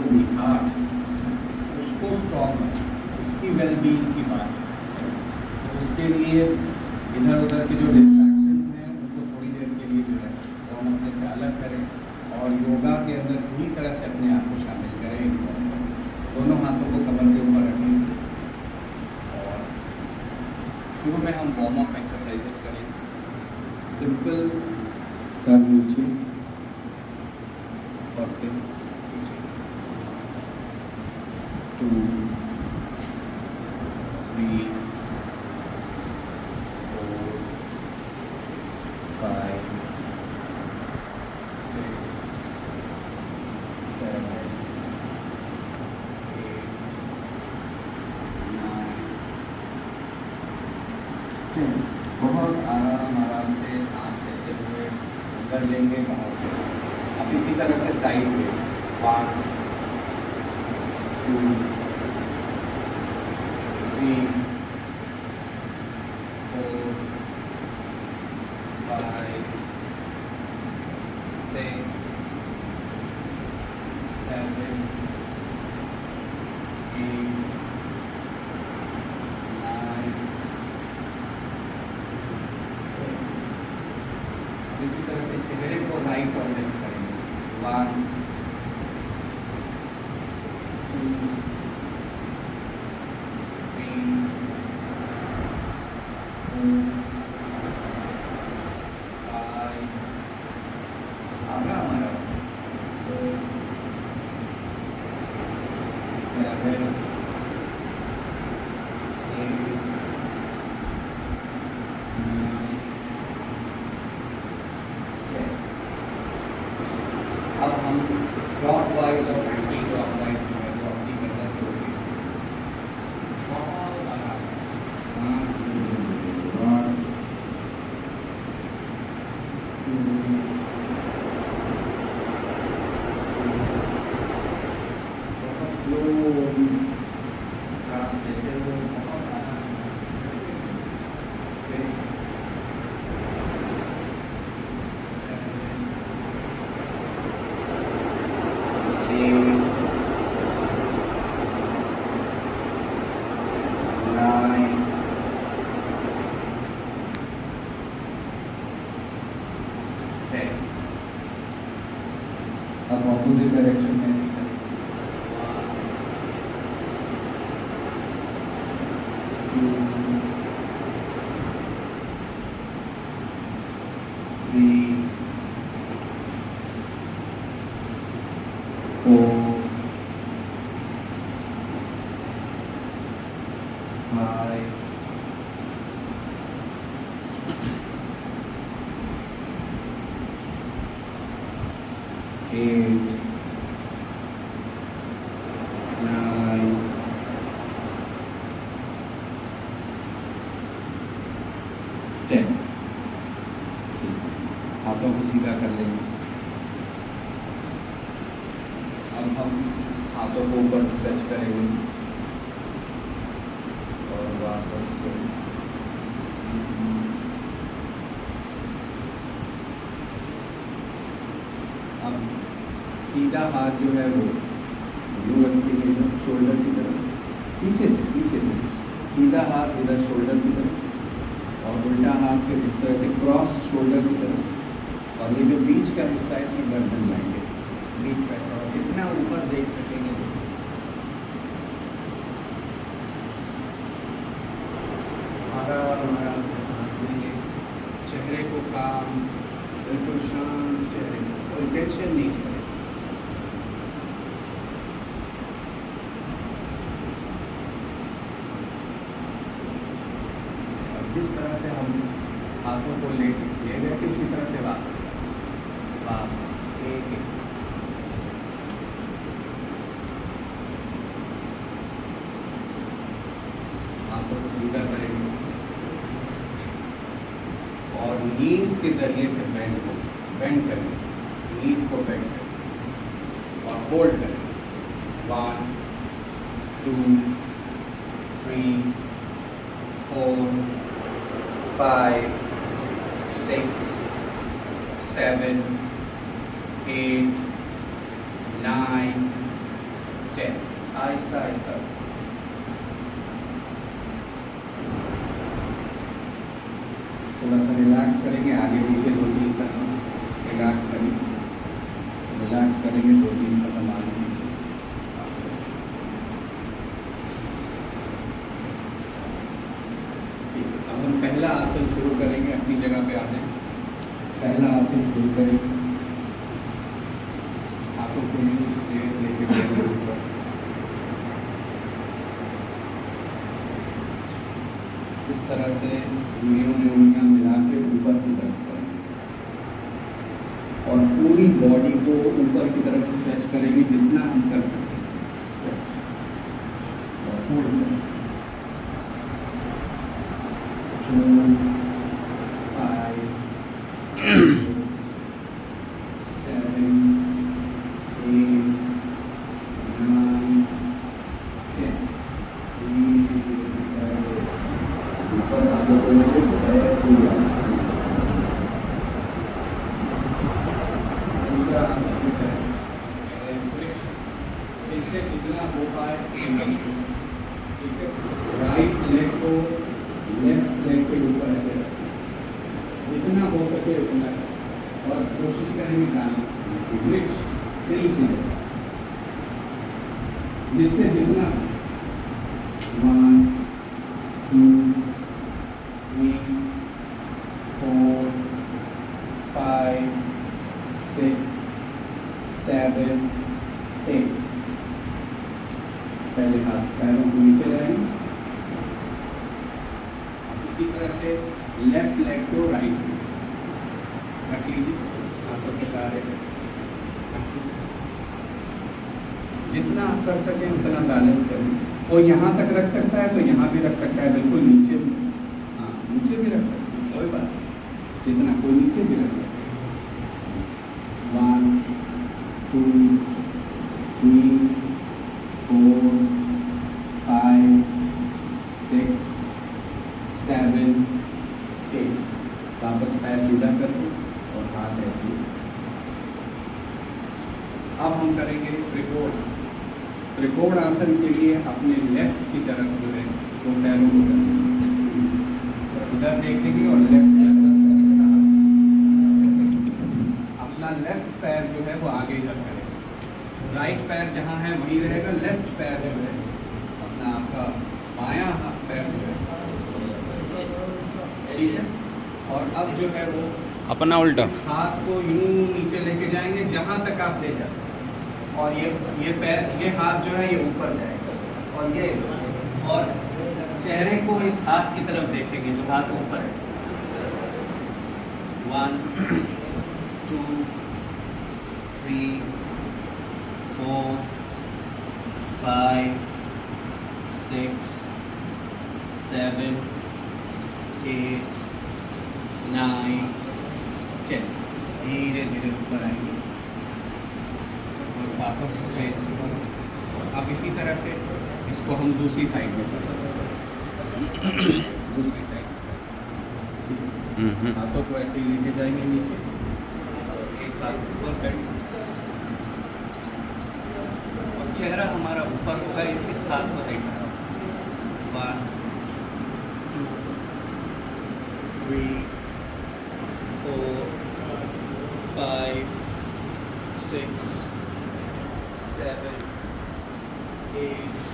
The heart, उसको strong बनाए, उसकी वेलबींग की बात है। तो उसके लिए इधर उधर के जो डिस्ट्रैक्शंस हैं उनको थोड़ी देर के लिए जो है वो हम अपने से अलग करें और योगा के अंदर पूरी तरह से अपने आप को शामिल करें। दोनों हाथों को कमर के ऊपर रख लीजिए और शुरू में हम वार्म अप एक्सरसाइजेस करेंगे। सिंपल सर नीचे और फिर नीचे, 2 3 4 5 6 7 8 9 10। बहुत आराम से सांस लेते हुए अंदर लेंगे, बाहर छोड़ेंगे। अब इसी तरह से साइड वेज, 1 2 3 4 5 6 7 8 इसी तरह से चेहरे को राइट और लेफ्ट करेंगे। 1 2 3 4 5 आराम से 6 7 8 अब हम क्लॉकवाइज और एंटी क्लॉकवाइज जो है वो अपनी गर्दन को रोकेंगे। बहुत आराम से सांस धीरे धीरे, 1 2 बहुत स्लोली सांस लेते हुए बहुत आराम से 6 अब ऑपोजिट डायरेक्शन में इसी तरह 1 2 3 4 5 8 9 10। हाथों को सीधा कर लेंगे। अब हम हाथों को ऊपर स्ट्रेच करेंगे और वापस से अब सीधा हाथ जो है वो यूं रखेंगे शोल्डर की तरफ, पीछे से सीधा हाथ इधर शोल्डर की तरफ और उल्टा हाथ फिर इस तरह से क्रॉस शोल्डर की तरफ। और ये जो बीच का हिस्सा है इसमें गर्दन लाएंगे, बीच का हिस्सा, और जितना ऊपर देख सकेंगे आराम से सांस लेंगे। चेहरे को काम, बिल्कुल शांत चेहरे को, कोई टेंशन नहीं चेहरे। जिस तरह से हम हाथों को ले गए थे उसी तरह से वापस एक हाथों को सीधा करेंगे और नीज के जरिए से बेंड करें, नीज को बेंड करें और होल्ड करें। 1 2 3 4 5 6 7 8 9 10। आहिस्ता आहिस्ता थोड़ा सा रिलैक्स करेंगे, आगे पीछे 2-3 कदम रिलैक्स करेंगे, रिलैक्स करेंगे, 2-3 कदम आगे पीछे आसन। ठीक है, अब हम पहला आसन शुरू करेंगे। अपनी जगह पे आ जाएं। पहला आसन शुरू करेंगे, हाथों को यूं स्ट्रेट लेके जाएंगे ऊपर। इस तरह से उंगलियों में उंगलियां मिला के ऊपर की तरफ करेंगे और पूरी बॉडी को ऊपर की तरफ स्ट्रेच करेंगे जितना हम कर सकें। स्ट्रेच और होल्ड करें। 4, 5, 6, 7, 8, 9, 10। इस तरह से ऊपर हाथों को लेके ऐसे ही आना। दूसरा आसन जो है जिससे जितना हो पाए, ठीक है। राइट लेग को लेफ्ट लेग के ऊपर ऐसे रखें, जितना हो सके उतना करें और कोशिश करेंगे बैलेंस करने की, ब्रिज 3 के जैसा, जिससे जितना हो सके। 1, 2, 3, 4, 5, 6, 7, 8। पहले हाथ पैरों को नीचे लाएंगे। इसी तरह से लेफ्ट लेग को राइट में रख लीजिए, हाथों के सहारे से जितना आप कर सकें उतना बैलेंस करें। कोई यहाँ तक रख सकता है तो यहाँ भी रख सकता है, बिल्कुल नीचे भी, हाँ नीचे भी रख सकते हैं, कोई बात नहीं, जितना कोई नीचे भी रख सकते हैं। 1, 2, 3, 4, 5, 6, 7, 8। वापस पैर सीधा करके और हाथ ऐसे। अब हम करेंगे त्रिकोण आसन। त्रिकोण आसन के लिए अपने लेफ्ट की तरफ जो है वो पैरों को करेंगे, इधर देखेंगे और लेफ्ट अपना लेफ्ट पैर जो है वो आगे इधर करेंगे। राइट पैर जहाँ है वहीं रहेगा, लेफ्ट पैर जो है अपना आपका बायां पैर जो है, ठीक है। और अब जो है वो अपना उल्टा हाथ को यूं नीचे लेके जाएंगे जहां तक आप ले जा सकते, और ये पैर, ये हाथ जो है ये ऊपर जाएगा और ये, और चेहरे को इस हाथ की तरफ देखेंगे जो हाथ ऊपर है। 1, 2, 3, 4, 5, 6, 7, 8, 9, 10। धीरे धीरे ऊपर आएंगे और वापस स्ट्रेट से करें। और अब इसी तरह से इसको हम दूसरी साइड में करेंगे, दूसरी साइड में हाथों को ऐसे ही लेके जाएंगे नीचे, एक हाथ ऊपर बैठ और चेहरा हमारा ऊपर होगा, इस हाथ को देखना। 1, 2, 3, 4, 5, 6, 7, 8,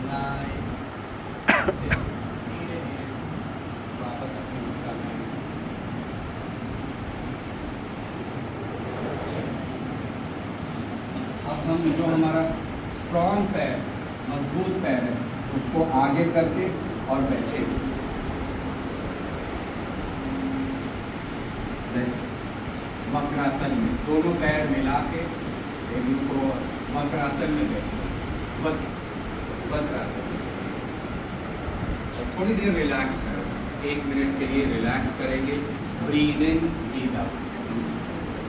9, 10। धीरे धीरे वापस अपने मुद्रा में। अब हम जो हमारा स्ट्रॉन्ग पैर, मजबूत पैर है, उसको आगे करके और बैठेंगे। वक्रासन में दोनों पैर मिला के इनको वक्रासन में बैठे, वज्रासन में। और थोड़ी देर रिलैक्स करें, 1 मिनट के लिए रिलैक्स करेंगे। ब्रीद इन, ब्रीद आउट,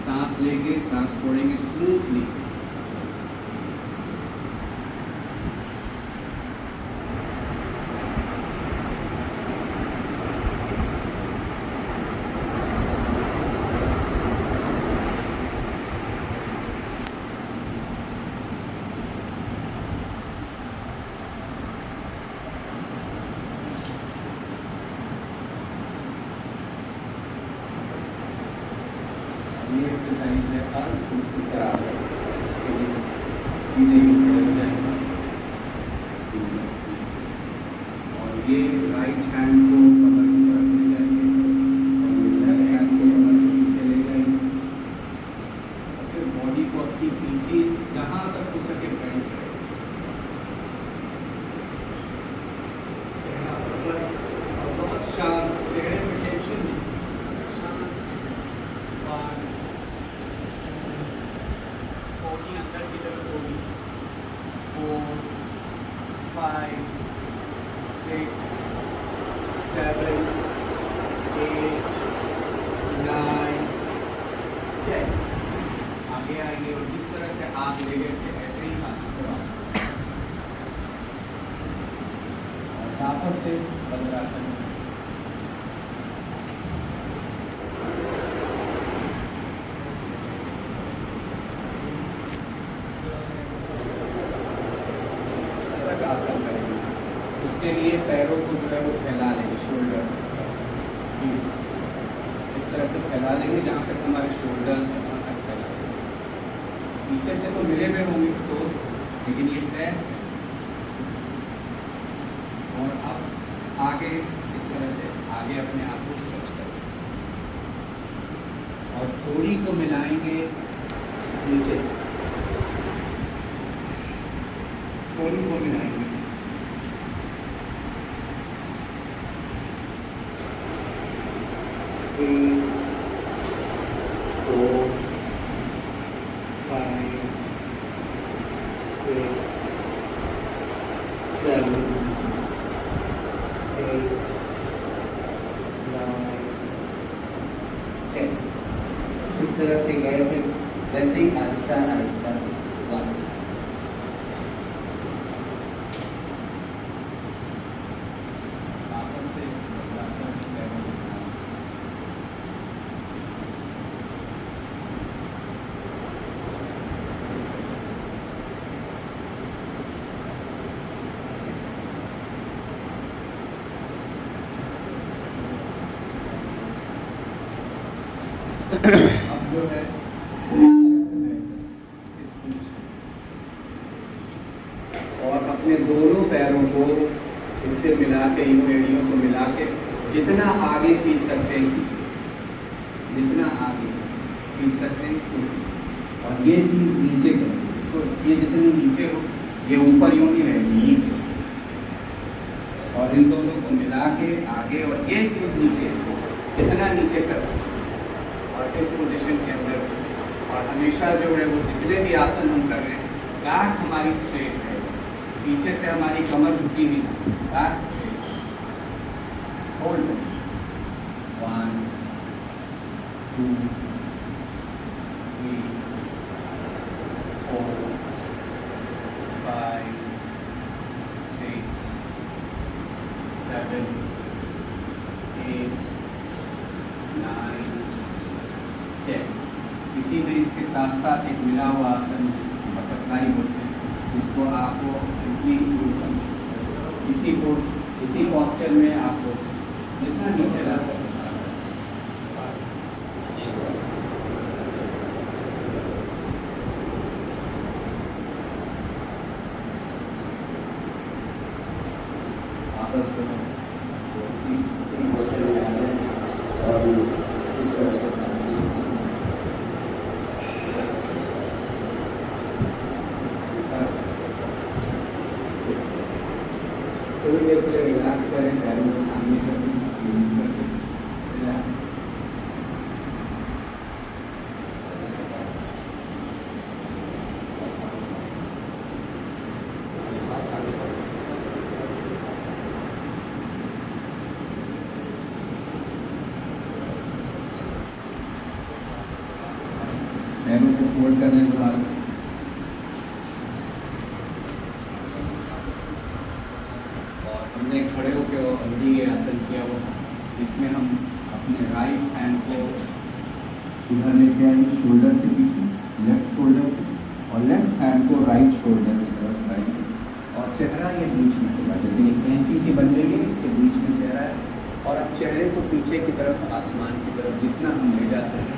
सांस लेंगे, सांस छोड़ेंगे स्मूथली। ये एक्सरसाइज है अर्ध उत्तरासन। इसके लिए सीधे ही खड़े हो जाएंगे बस। और ये राइट हैंड को कमर की तरफ ले जाएंगे और लेफ्ट हैंड को कमर के पीछे ले जाएंगे और फिर बॉडी को अपनी पीछे जहाँ तक हो सके बेंड करें। चेहरा ऊपर और बहुत शांत, चेहरे में टेंशन नहीं, शांत। 1 2 बॉडी अंदर की तरफ होगी। 4 5 6 7 8 9 10। आगे आएंगे और जिस तरह से आप ले गए थे ऐसे ही हाथ को वापस और वापस से वज्रासन। शशक आसन करेंगे। उसके लिए पैरों को जो है वो फैला लेंगे, शोल्डर इस तरह से फैला लेंगे जहाँ तक हमारे शोल्डर्स हैं वहाँ तक फैला लेंगे। पीछे से तो मिले हुए होंगे टोस, लेकिन ये पैर और अब आगे इस तरह से आगे अपने आप को स्ट्रेच करें और जोड़ी को मिलाएंगे नीचे, जोड़ी को मिलाएंगे। 3 4 5 6 7 8 9 10। जिस तरह से गए थे वैसे ही आहिस्ता आहिस्ता वापस से वज्रासन पैरों को मिला। अब जो है इस तरह से बैठ इस पीछे और अपने दोनों पैरों को इससे मिला के, इन एड़ियों को मिला के जितना आगे खींच सकते हैं खींचे, जितना आगे खींच सकते हैं इसको खींचे। और ये चीज़ नीचे करें, इसको ये जितनी नीचे हो ये ऊपर यूँ नहीं रहेगी, नीचे। और इन दोनों को मिला के आगे और ये चीज़ नीचे, इसको जितना नीचे कर सकते और इस पोजीशन के अंदर। और हमेशा जो है वो जितने भी आसन हम कर रहे हैं बैक हमारी स्ट्रेट है, पीछे से हमारी कमर झुकी हुई ना, बैक स्ट्रेट। होल्ड 1 2 3 4 5 6 7 8 9 10। इसी में इसके साथ साथ एक मिला हुआ आसन जिसको बटरफ्लाई बोलते हैं, इसको आपको सिंपली इसी पोस्चर में आपको जितना नीचे ला सकते आपस में इसी पोस्चर में आ जाए और इस तरह से थोड़ी देर के लिए रिलैक्स करें, पैरों को सामने करके रिलैक्स। पैरों को फोल्ड कर लें दोबारा से। हमने खड़े होकर ऑलरेडी ये आसन किया हुआ था, इसमें हम अपने राइट हैंड को इधर लेके आएंगे शोल्डर के पीछे, लेफ्ट शोल्डर पे, और लेफ्ट हैंड को राइट शोल्डर की तरफ लाएंगे और चेहरा ये बीच में होगा, जैसे ये कैंची सी बन गई है, इसके बीच में चेहरा है। और अब चेहरे को पीछे की तरफ, आसमान की तरफ जितना हम ले जा सकें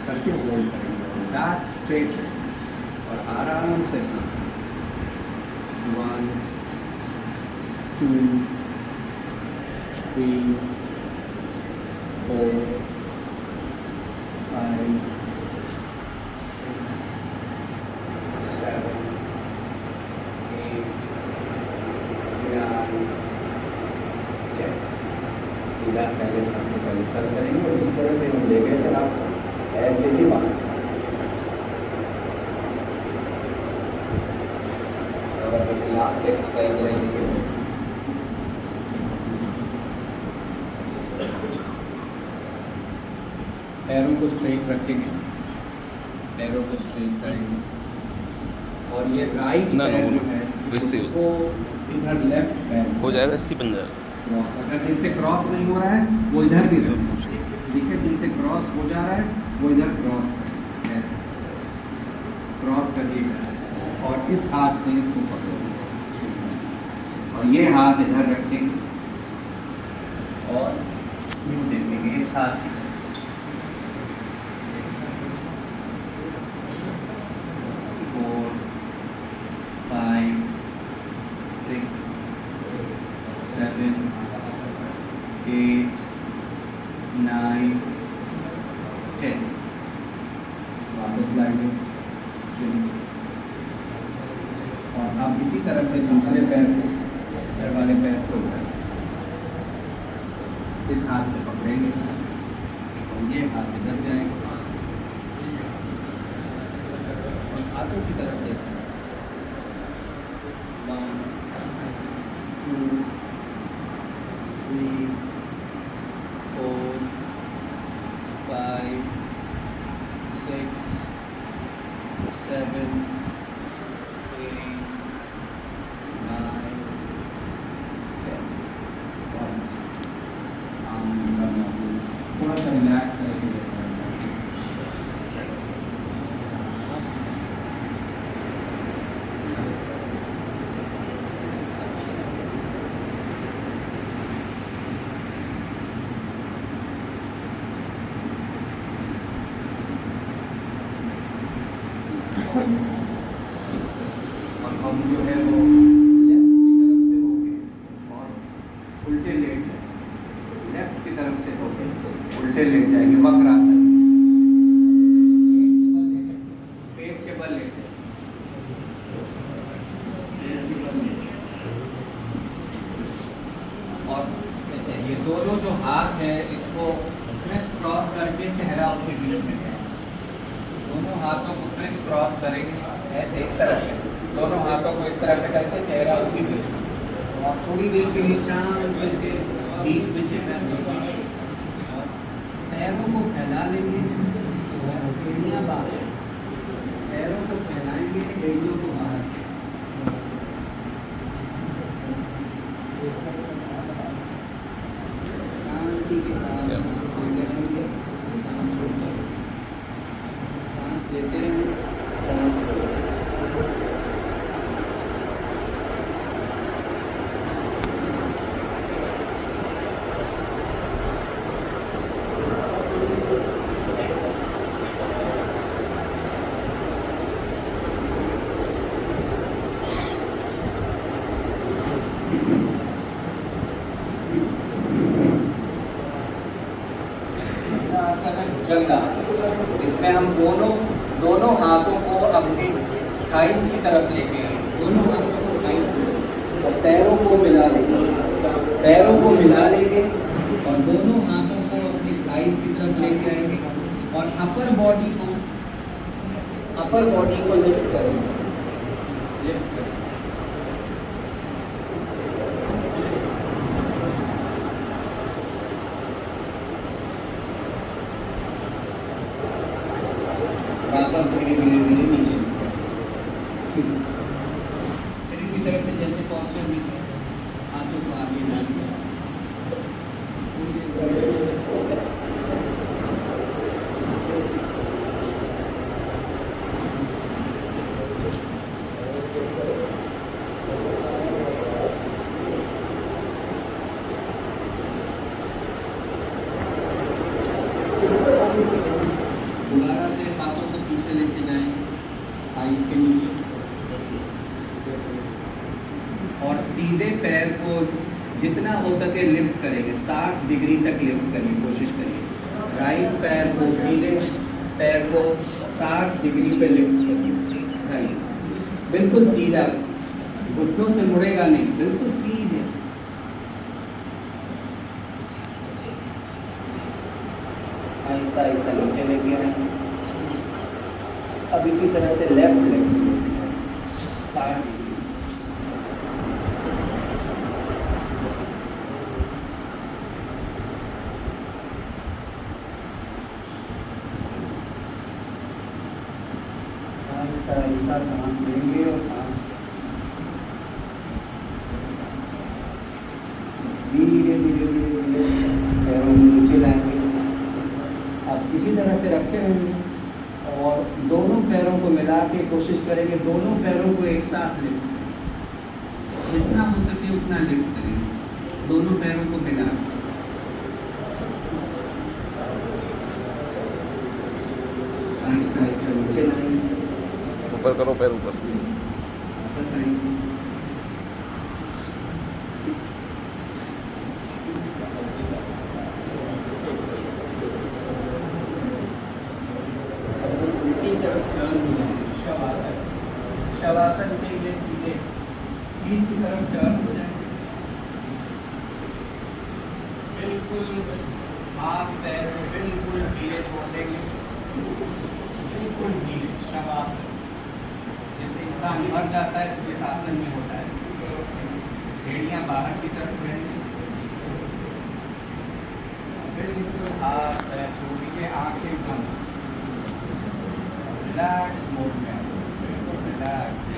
करके होल्ड करेंगे, बैक स्ट्रेट और आराम से सांस लें। 1 2 3 4 5 6 7 8 9 10। सीधा पहले सबसे पहले सर करेंगे और जिस तरह से हम ले गए थे आप ऐसे ही वापस आ जाएंगे। और अब एक लास्ट एक्सरसाइज रहेगी, पैरों को स्ट्रेट रखेंगे, पैरों को स्ट्रेट करेंगे और ये राइट पैर जो है वो इधर लेफ्ट पैर हो जाएगा, इसी बन जाएगा क्रॉस। अगर जिनसे क्रॉस नहीं हो रहा है वो इधर भी रख सकते हैं, ठीक है। जिनसे क्रॉस हो जा रहा है वो इधर क्रॉस करें, ऐसे क्रॉस करिएगा और इस हाथ से इसको पकड़ोगे, इस हाथ से, और ये हाथ इधर रखेंगे और यूँ देखेंगे इस हाथ की 4 5 6 7 8 9 10। वापस लाएंगे स्ट्रेट और अब इसी तरह से दूसरे पैर को, इधर वाले पैर को इधर इस हाथ से पकड़ेंगे इस हाथ और ये हाथ इधर जाएगा और हाथों की तरफ देखें। 1 2 3 4 5 6 7 8 9 10। थोड़ा सा रिलैक्स करके और हम जो है वो लेफ्ट की तरफ से होके और उल्टे लेट जाएंगे, लेफ्ट की तरफ से होके उल्टे लेट जाएंगे, वक्रासन। पेट के बल लेट जाएंगे, पेट के बल लेट जाएंगे। और ये दोनों जो हाथ है इसको क्रिस क्रॉस करके चेहरा उसके बीच में है। दोनों हाथों को क्रिस क्रॉस करेंगे ऐसे, इस तरह से दोनों हाथों को इस तरह से करके चेहरा उसके बीच में और थोड़ी देर के लिए शांति से बीच में चेहरा देखेंगे और पैरों को फैला लेंगे और एड़ियाँ बाहर, पैरों को फैलाएंगे, एड़ियों को बाहर। शांति के साथ सांस लेते रहेंगे, सांस छोड़ते रहेंगे, सांस लेते रहेंगे, सांस छोड़ते रहेंगे। भुजंगासन, इसमें हम दोनों हाथों को अपनी थाइस की तरफ लेके आएंगे, दोनों हाथों को थाइस की तरफ और पैरों को मिला लेंगे, पैरों को मिला लेंगे और दोनों हाथों को अपनी थाइस की तरफ लेके आएंगे और अपर बॉडी को लिफ्ट करेंगे, लिफ्ट करेंगे। वापस धीरे धीरे नीचे, फिर इसी तरह से जैसे पॉस्चर में थे हाथों को आगे ला दिया, सीधे पैर को जितना हो सके लिफ्ट करेंगे, 60 डिग्री तक लिफ्ट करिए, कोशिश करिए। राइट पैर को, सीधे पैर को 60 डिग्री पे लिफ्ट करिए, बिल्कुल सीधा, घुटनों से मुड़ेगा नहीं, बिल्कुल सीधे। आहिस्ता आहिस्ता नीचे लेके आए। अब इसी तरह से left leg 60 degree. Aahista Aahista सांस लेंगे और सांस धीरे धीरे धीरे धीरे पैरों को नीचे लाएंगे। आप इसी तरह से रखे रहेंगे और दोनों पैरों को मिला के कोशिश करेंगे दोनों पैरों को एक साथ लिफ्ट करें, जितना हो सके उतना लिफ्ट करेंगे, दोनों पैरों को मिला के। आहिस्ता आहिस्ता नीचे लाएंगे, ऊपर करो पैर ऊपर। वापस आएंगे, उल्टी तरफ टर्न हो जाएंगे, शवासन। शवासन के लिए सीधे पीठ की तरफ टर्न हो जाएंगे, बिल्कुल हाथ पैर को बिल्कुल ढीले छोड़ देंगे, बिल्कुल ढीले। शवासन जैसे इंसान मर जाता है तो इस आसन में होता है, एड़ियां बाहर की तरफ रहेंगी, बिल्कुल हाथ पैर छोड़ के आंखें बंद, रिलैक्स मोड में, बिल्कुल रिलैक्स।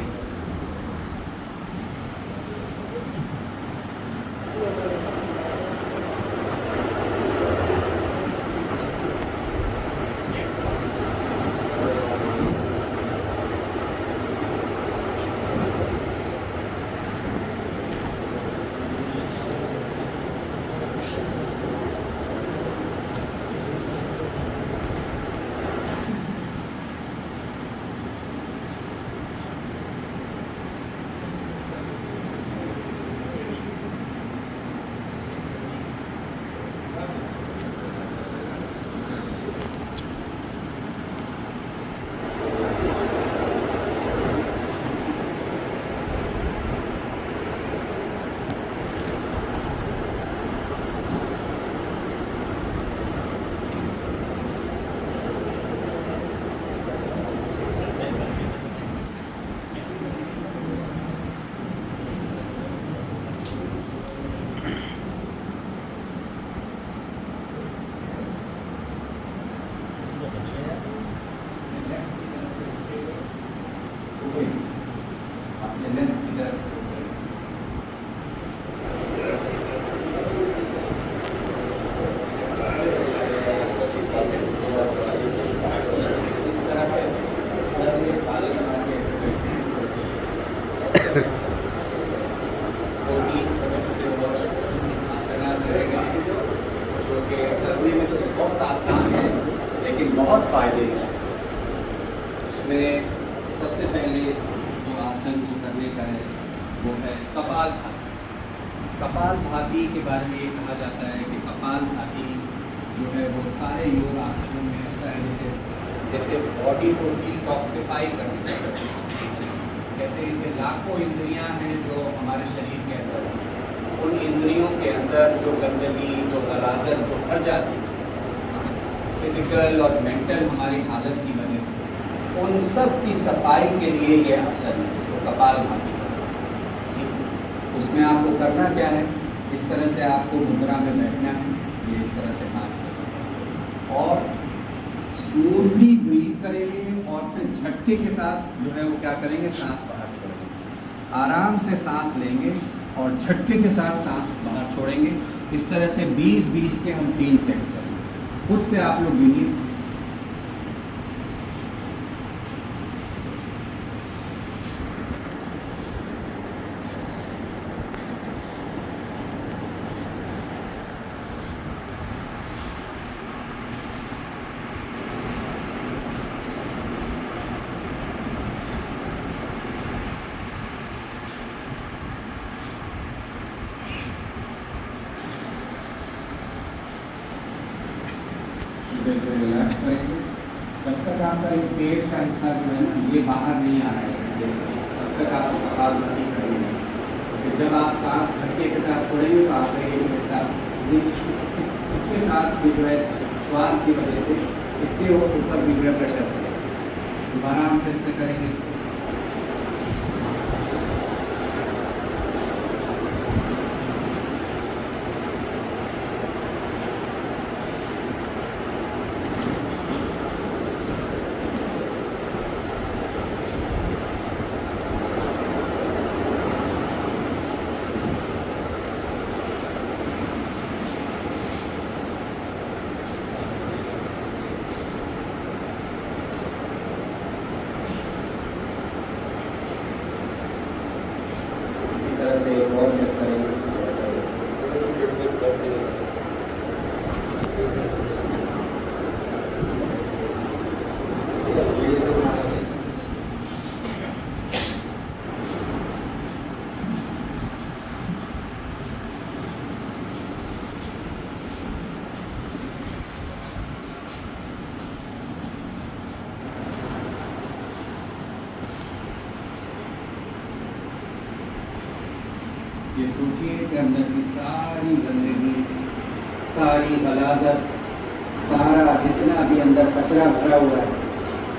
करने में तो बहुत आसान है लेकिन बहुत फ़ायदे हैं उसमें। सबसे पहले जो आसन जो करने का है वो है कपालभाति। कपालभाति के बारे में ये कहा जाता है कि कपालभाति जो है वो सारे योग आसनों में ऐसा है जैसे जैसे बॉडी को डिटॉक्सिफाई करने का। कहते हैं कि लाखों इंद्रियां हैं जो हमारे शरीर के अंदर, उन इंद्रियों के अंदर जो गंदगी, जो गलाजत जो भर जाती है फिजिकल और मेंटल हमारी हालत की वजह से, उन सब की सफाई के लिए ये आसन है जिसको कपालभाति कहते हैं। ठीक, उसमें आपको करना क्या है, इस तरह से आपको मुद्रा में बैठना है, ये इस तरह से हाथ और स्मूथली ब्रीथ करेंगे और फिर झटके के साथ जो है वो क्या करेंगे, सांस बाहर छोड़ेंगे। आराम से सांस लेंगे और झटके के साथ सांस बाहर छोड़ेंगे। इस तरह से 20-20 के हम 3 सेट करेंगे। खुद से आप लोग गिनिए। दिल को रिलैक्स करेंगे। जब तक आपका ये पेट का हिस्सा जो है ना ये बाहर नहीं आ रहा है झटके से, तब तक आपको कपालभाति करनी है। तो जब आप सांस झटके के साथ छोड़ेंगे तो आपका ये जो हिस्सा ये इसके साथ भी जो है श्वास की वजह से इसके ऊपर भी जो है प्रेशर पड़ेगा। दोबारा हम फिर से करेंगे इसको। से एक और सेट करेंगे थोड़ा सा। ये सोचिए कि अंदर की सारी गंदगी, सारी गलाजत, सारा जितना भी अंदर कचरा भरा हुआ है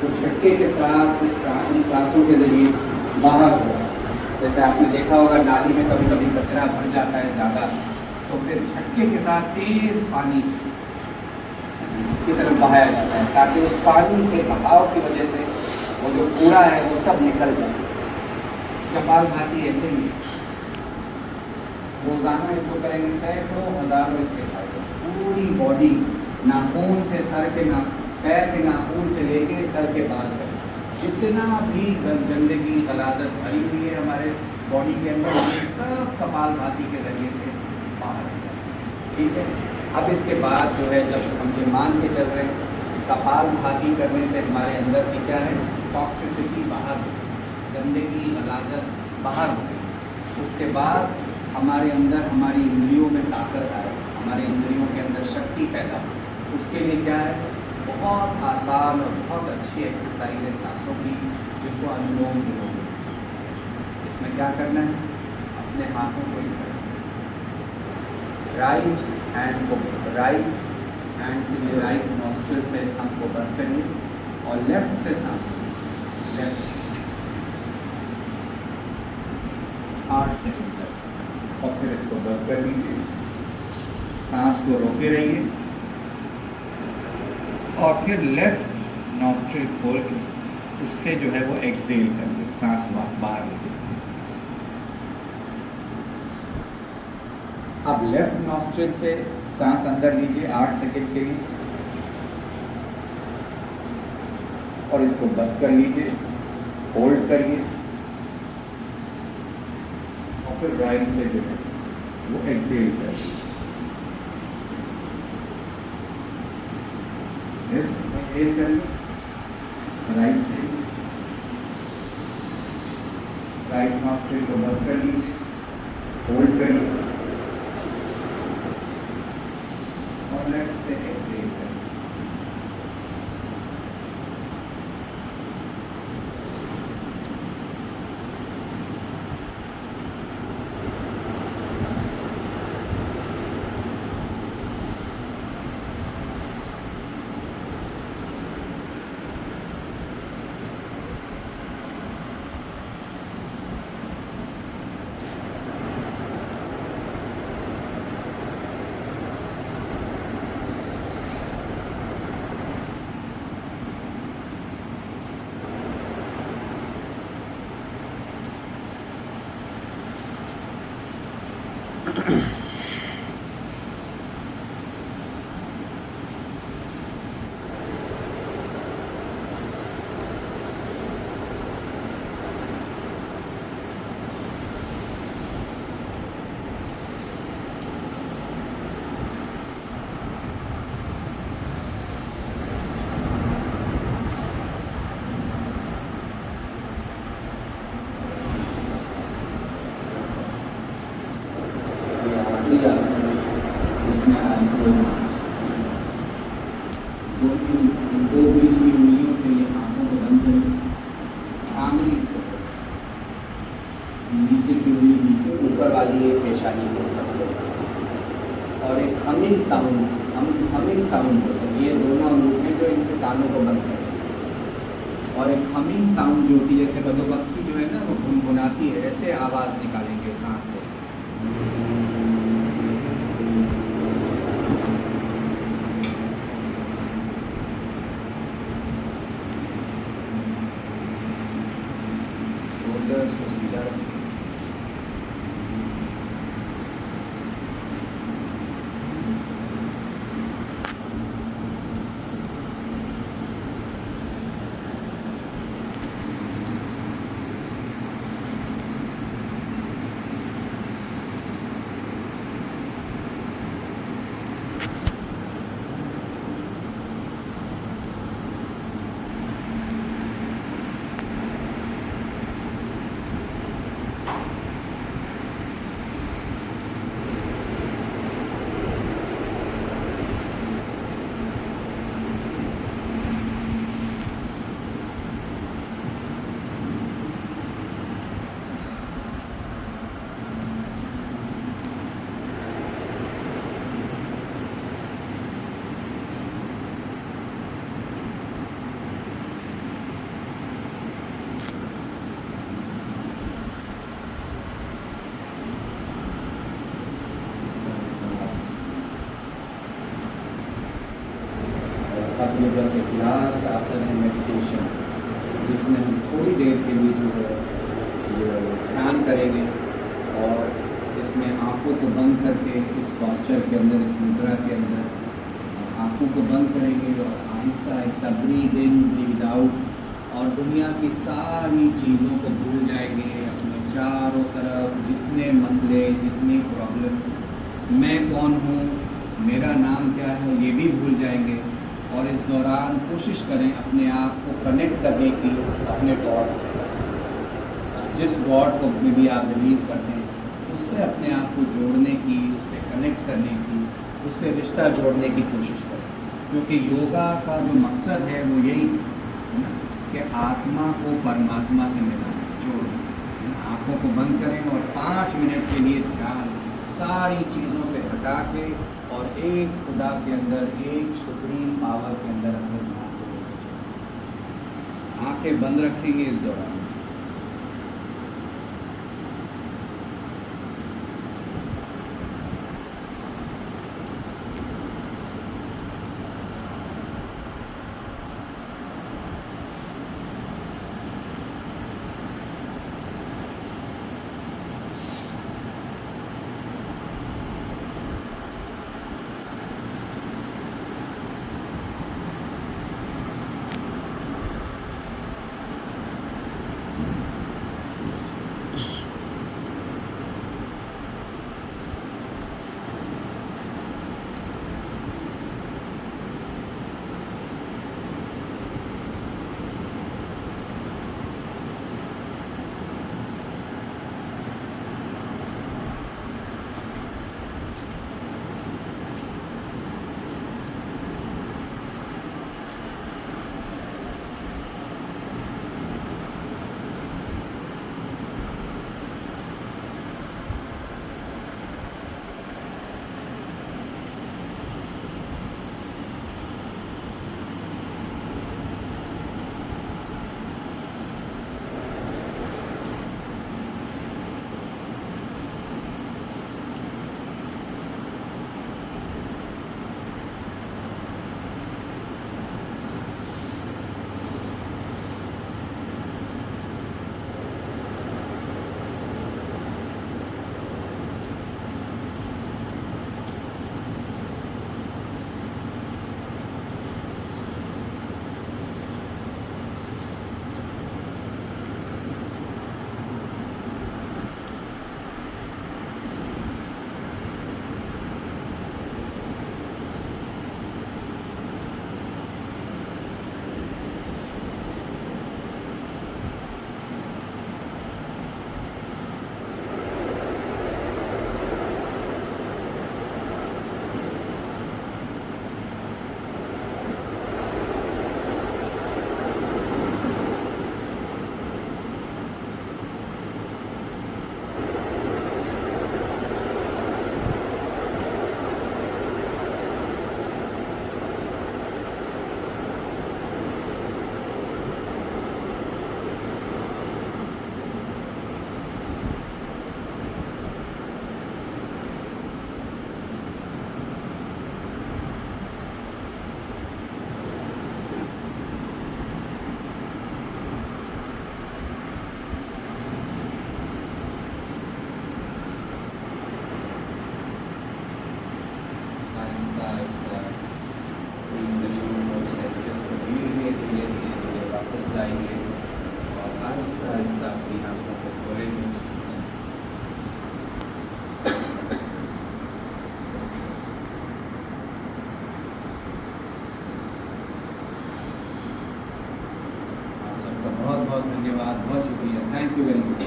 वो झटके के साथ इन सांसों के जरिए बाहर हो। जैसे आपने देखा होगा नाली में कभी कभी कचरा भर जाता है ज़्यादा, तो फिर झटके के साथ तेज पानी उसकी तरफ बहाया जाता है ताकि उस पानी के बहाव की वजह से वो जो कूड़ा है वो सब निकल जाए। कपालभाति ऐसे ही रोजाना इसको करेंगे, सैकड़ों हजारों इसके फायदे। पूरी बॉडी, नाखून से सर के पैर के नाखून से लेके सर के बाल तक जितना भी गंदगी गलाजत भरी हुई है हमारे बॉडी के अंदर, ये सब कपालभाति के जरिए से बाहर हो जाती है। ठीक है, अब इसके बाद जो है जब हम ये मान के चल रहे हैं कपालभाति करने से हमारे अंदर की क्या है, टॉक्सिसिटी बाहर हो गई, गंदगी गलाजत बाहर हो गई। उसके बाद हमारे अंदर हमारी इंद्रियों में ताकत आए, हमारे इंद्रियों के अंदर शक्ति पैदा हो। उसके लिए क्या है, बहुत आसान और बहुत अच्छी एक्सरसाइज है सांसों की, जिसको अनुलोम विलोम। इसमें क्या करना है, अपने हाथों को इस तरह से राइट हैंड से ये राइट नॉस्ट्रिल से थंब को बंद करिए और लेफ्ट से सांस लीजिए, लेफ्ट से 8 सेकंड तक, और फिर इसको बंद कर लीजिए। सांस को रोके रहिए और फिर लेफ्ट नॉस्ट्रिल खोल के उससे जो है वो एक्सेल करिए, सांस बाहर लीजिए। अब लेफ्ट नॉस्ट्रिल से सांस अंदर लीजिए 8 सेकंड के लिए और इसको बंद कर लीजिए, होल्ड करिए और फिर राइट से जो है वो एक्सेल करिए। एक्सेल करिए राइट से, राइट नॉस्ट्रिल को बंद कर लीजिए, होल्ड करिए और लेफ्ट से एक्सेल करिए। जिसमें आपको जो ऊपर वाली है पेशानी के ऊपर, और एक हमिंग साउंड होता है। ये दोनों अंगूठे जो इनसे कानों को बंद करें, और एक हमिंग साउंड जो होती है, जैसे मधुमक्खी जो है ना वो गुनगुनाती है, ऐसे आवाज़ निकालेंगे सांस से। शोल्डर्स को सीधा रखें। अब ये बस एक लास्ट आसन है मेडिटेशन, जिसमें हम थोड़ी देर के लिए जो है ये ध्यान करेंगे, और इसमें आँखों को बंद करके इस पॉस्चर के अंदर, इस मुद्रा के अंदर आँखों को बंद करेंगे और Aahista Aahista breathe in breathe out, और दुनिया की सारी चीज़ों को भूल जाएंगे। अपने चारों तरफ जितने मसले, जितनी प्रॉब्लम्स, मैं कौन हूँ, मेरा नाम क्या है, ये भी भूल जाएंगे। और इस दौरान कोशिश करें अपने आप को कनेक्ट करने की अपने गॉड से, जिस गॉड को में भी आप बिलीव करते हैं उससे अपने आप को जोड़ने की, उससे कनेक्ट करने की, उससे रिश्ता जोड़ने की कोशिश करें। क्योंकि योगा का जो मकसद है वो यही है ना, कि आत्मा को परमात्मा से मिलाना, जोड़ना है ना। आँखों को बंद करें और 5 मिनट के लिए ध्यान सारी चीज़ों से हटा के और एक खुदा के अंदर, एक सुप्रीम पावर के अंदर अपने ध्यान को लेकर चलें। आंखें बंद रखेंगे इस दौरान। आहिस्ता आहिस्ता सेंसेस को धीरे धीरे धीरे धीरे वापस लाएंगे और आहिस्ता आहिस्ता अपनी आंखों को खोलेंगे। आप सबका बहुत बहुत धन्यवाद, बहुत शुक्रिया, थैंक यू वेरी मच।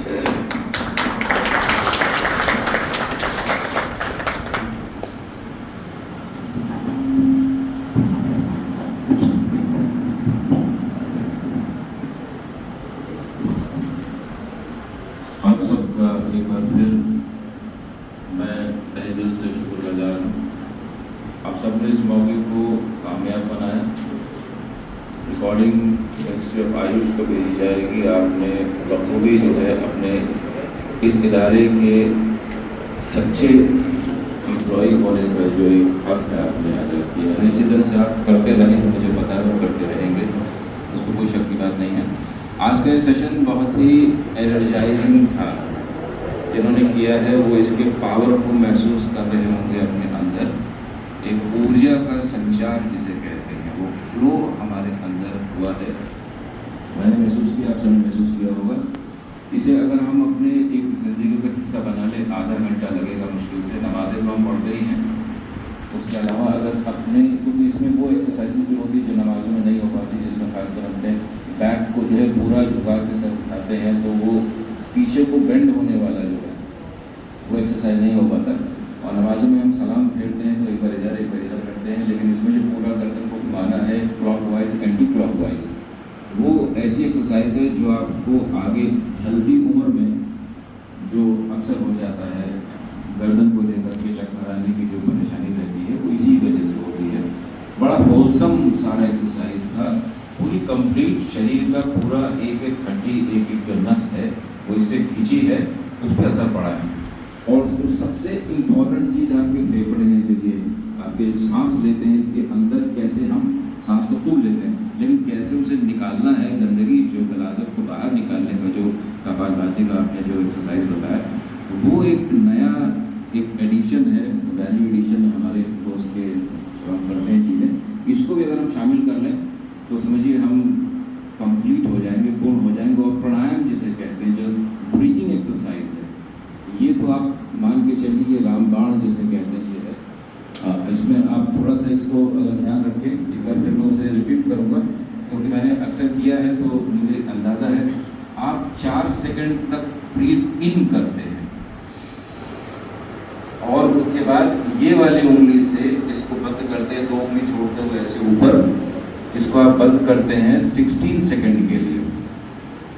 आप सबका एक बार फिर मैं तहे दिल से शुक्रगुजार हूँ। आप सबने इस मौके को कामयाब बनाया। रिकॉर्डिंग सिर्फ आयुष को भेजी जाएगी। आपने बखूबी जो है अपने इस इदारे के सच्चे एम्प्लॉई होने का जो एक हक है आपने अदा किया है। इसी तरह से आप करते रहेंगे, मुझे पता है वो करते रहेंगे, उसको कोई शक की बात नहीं है। आज का ये सेशन बहुत ही एनर्जाइजिंग था। जिन्होंने किया है वो इसके पावर को महसूस कर रहे होंगे अपने अंदर। एक ऊर्जा का संचार जिसे कहते हैं, वो फ्लो हमारे अंदर हुआ है। मैंने महसूस किया, आप सबने महसूस किया होगा। इसे अगर हम अपने एक ज़िंदगी का हिस्सा बना लें, आधा घंटा लगेगा मुश्किल से। नमाज़ें तो हम पढ़ते ही हैं, उसके अलावा अगर अपने, क्योंकि इसमें वो एक्सरसाइजेज भी होती है जो नमाज़ों में नहीं हो पाती, जिसमें खासकर अपने बैक को जो है पूरा झुका के सर उठाते हैं, तो वो पीछे को बेंड होने वाला जो है वो एक्सरसाइज नहीं हो पाता। और नमाज़ों में हम सलाम फेरते हैं तो एक बार इधर एक बार इधर करते हैं, लेकिन इसमें जो पूरा गर्दन को घुमाना है क्लॉकवाइज एंटी क्लॉकवाइज, वो ऐसी एक्सरसाइज है जो आपको आगे ढलती उम्र में जो अक्सर हो जाता है, गर्दन को लेकर के चक्कर आने की जो परेशानी रहती है, वो इसी वजह से होती है। बड़ा होलसम सारा एक्सरसाइज था। पूरी कंप्लीट शरीर का पूरा एक एक हड्डी, एक एक जो नस है वो इससे खींची है, उस पर असर पड़ा है। और सबसे इम्पोर्टेंट चीज़ आपके फेफड़े हैं, जो ये आपके सांस लेते हैं, इसके अंदर कैसे हम सांस को फूल लेते हैं, लेकिन कैसे उसे निकालना है, गंदगी जो गलाजत को बाहर निकालने का जो कपालभाति का आपने जो एक्सरसाइज बताया, वो एक नया एक एडिशन है, वैल्यू एडिशन है हमारे कोर्स के जो हम करते हैं चीज़ें। इसको भी अगर हम शामिल कर लें तो समझिए हम कंप्लीट हो जाएंगे, पूर्ण हो जाएंगे। और प्राणायाम जिसे कहते हैं, जो ब्रीथिंग एक्सरसाइज है, ये तो आप मान के चलिए ये रामबाण जिसे कहते हैं, ये है। इसमें आप थोड़ा सा इसको ध्यान रखें। एक बार फिर मैं उसे रिपीट करूँगा क्योंकि मैंने अक्सर किया है तो मुझे अंदाज़ा है। आप 4 सेकंड तक ब्रीथ इन करते हैं और उसके बाद ये वाली उंगली से इसको बंद करते हैं, 2 उंगली छोड़ते हुए ऐसे ऊपर, इसको आप बंद करते हैं 16 सेकंड के लिए।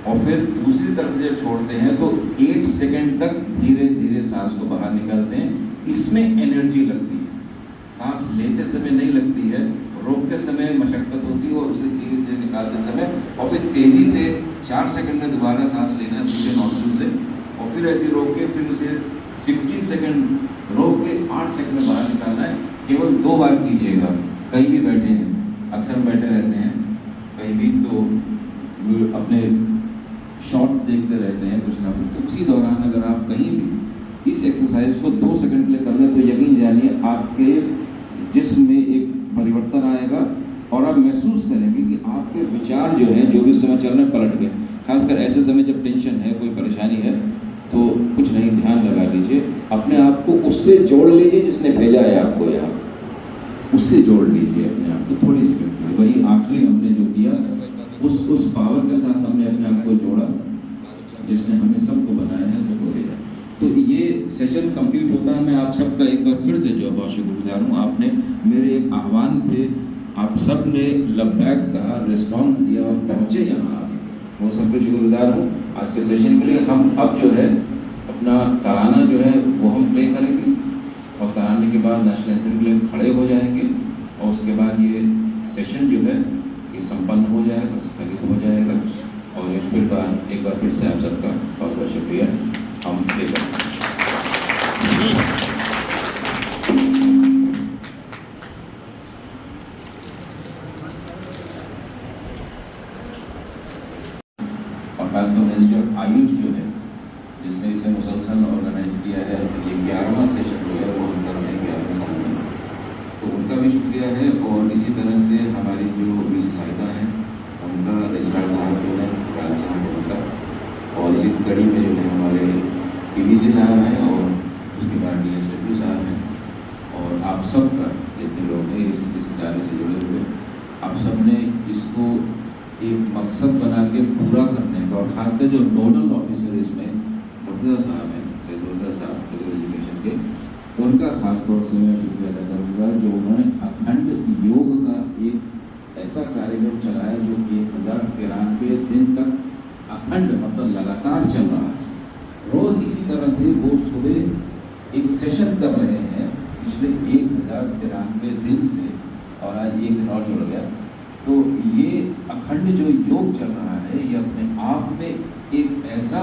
और फिर दूसरी तरफ से छोड़ते हैं तो 8 सेकंड तक धीरे धीरे सांस को बाहर निकालते हैं। इसमें एनर्जी लगती है, सांस लेते समय नहीं लगती है, रोकते समय मशक्कत होती है और उसे धीरे धीरे निकालते समय, और फिर तेज़ी से 4 सेकंड में दोबारा सांस लेना है दूसरे नॉस्ट्रिल से, और फिर ऐसे रोक के फिर उसे 16 सेकंड रोक के 8 सेकंड में बाहर निकालना है। केवल 2 बार कीजिएगा। कहीं भी बैठे हैं, अक्सर बैठे रहते हैं कहीं भी, तो अपने शॉर्ट्स देखते रहते हैं कुछ ना कुछ, तो उसी दौरान अगर आप कहीं भी इस एक्सरसाइज को 2 सेकंड के लिए कर लें तो यकीन जानिए आपके जिस्म में एक परिवर्तन आएगा और आप महसूस करेंगे कि आपके विचार जो हैं, जो भी समय चल रहे पलट गए। खासकर ऐसे समय जब टेंशन है, कोई परेशानी है, तो कुछ नहीं, ध्यान लगा लीजिए, अपने आप को उससे जोड़ लीजिए जिसने भेजा है आपको यहाँ, उससे जोड़ लीजिए अपने आप को थोड़ी सी मिनट। वही आखिरी में हमने जो किया, उस पावर के साथ हमने अपने आप को जोड़ा जिसने हमें सबको बनाया है, सबको भेजा। तो ये सेशन कंप्लीट होता है। मैं आप सबका एक बार फिर से जो बहुत शुक्रगुजार हूँ। आपने मेरे एक आह्वान पे आप सब ने लबैक कहा, रिस्पॉन्स दिया और पहुँचे यहाँ, वो सबको शुक्रगुजार हूँ। आज के सेशन के लिए हम अब जो है अपना तराना जो है वो हम प्ले करेंगे और तराने के बाद नेशनल एंथम के लिए खड़े हो जाएंगे और उसके बाद ये सेशन जो है ये संपन्न हो जाएगा, स्थगित हो जाएगा। और एक बार फिर से आप सबका बहुत बहुत शुक्रिया। हम प्ले करेंगे। और खासकर मिनिस्ट्री ऑफ आयुष जो है, जिसने इसे मुसलसल ऑर्गेनाइज किया है, ये 11वां सेशन जो है वो हम कर रहे हैं 11वें साल में। तो है। और इसी तरह से हमारी जो मिस साहिबा हैं उनका रजिस्ट्रार साहब जो है राज साहब उनका, और इसी कड़ी में जो है हमारे PBC साहब हैं और उसके बाद DSW साहब हैं, और आप सब का जितने लोग हैं इस कार्य से जुड़े हुए, आप सब ने इसको एक मकसद बना के पूरा करने का, और खासकर जो नोडल ऑफिसर इसमें मुर्तज़ा साहब हैं, सैयद मुर्तज़ा साहब फिजिकल एजुकेशन के, उनका ख़ास तौर से मैं शुक्रिया अदा करूँगा जो उन्होंने अखंड योग का एक ऐसा कार्यक्रम चलाया जो 1093 दिन तक अखंड मतलब लगातार चल रहा है। रोज़ इसी तरह से वो सुबह एक सेशन कर रहे हैं पिछले 1093 दिन से, और आज एक दिन और जुड़ गया। तो ये अखंड जो योग चल रहा है ये अपने आप में एक ऐसा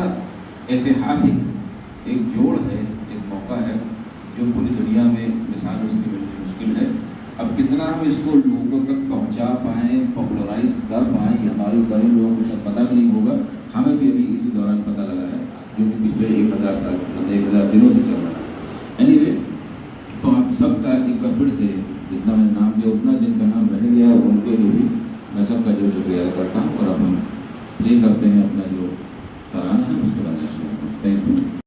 ऐतिहासिक एक जोड़ है, एक मौका है जो पूरी दुनिया में मिसाल उसकी मिलनी मुश्किल है। अब कितना हम इसको लोगों तक पहुंचा पाएँ, पॉपुलराइज कर पाएँ, ये हमारे बड़े लोगों को शायद पता भी नहीं होगा, हमें भी अभी इसी दौरान पता लगा है, जो कि पिछले 1000 साल मतलब 1000 दिनों से चल रहा है। एनीवे, तो आप सबका एक बार फिर से जितना मैंने नाम लिया उतना जिनका नाम रह गया उनके लिए भी मैं सबका जो शुक्रिया अदा करता हूँ। और अब हम प्ले करते हैं अपना जो तराना है उसके बाद शुरू करते हैं। Thank you.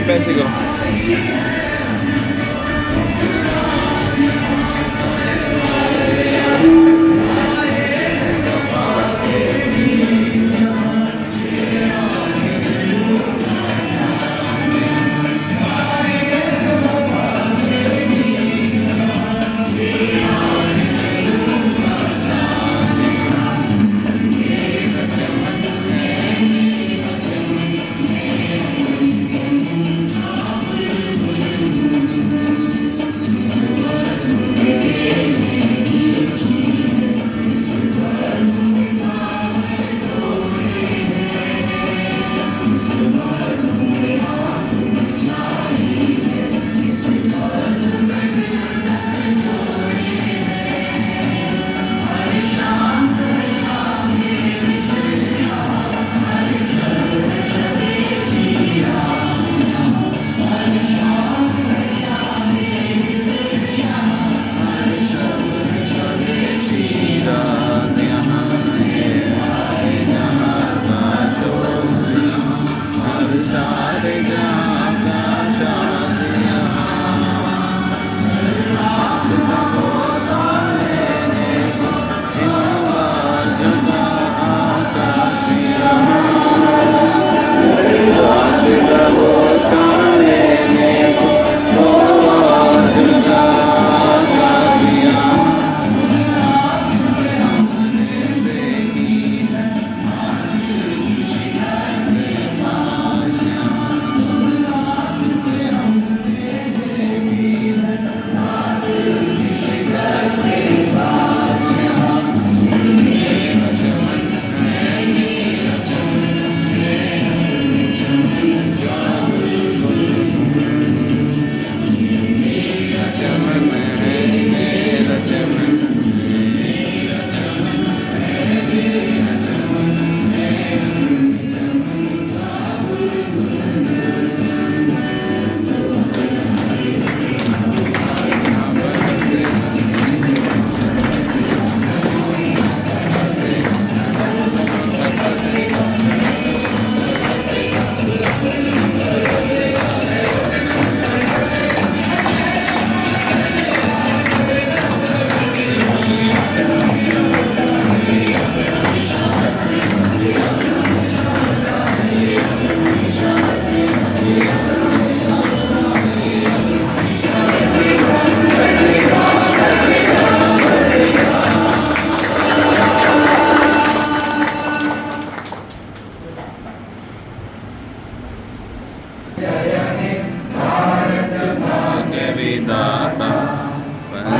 पैसे को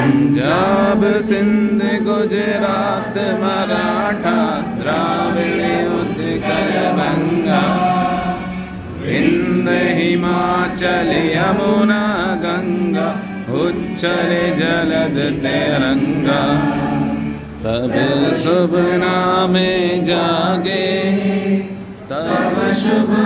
पंजाब सिंध गुजरात मराठा द्राविड़ उत्कल बंगा विंध्य हिमाचल यमुना गंगा उच्चल जलद तिरंगा। तब शुभ नामे जागे तब शुभ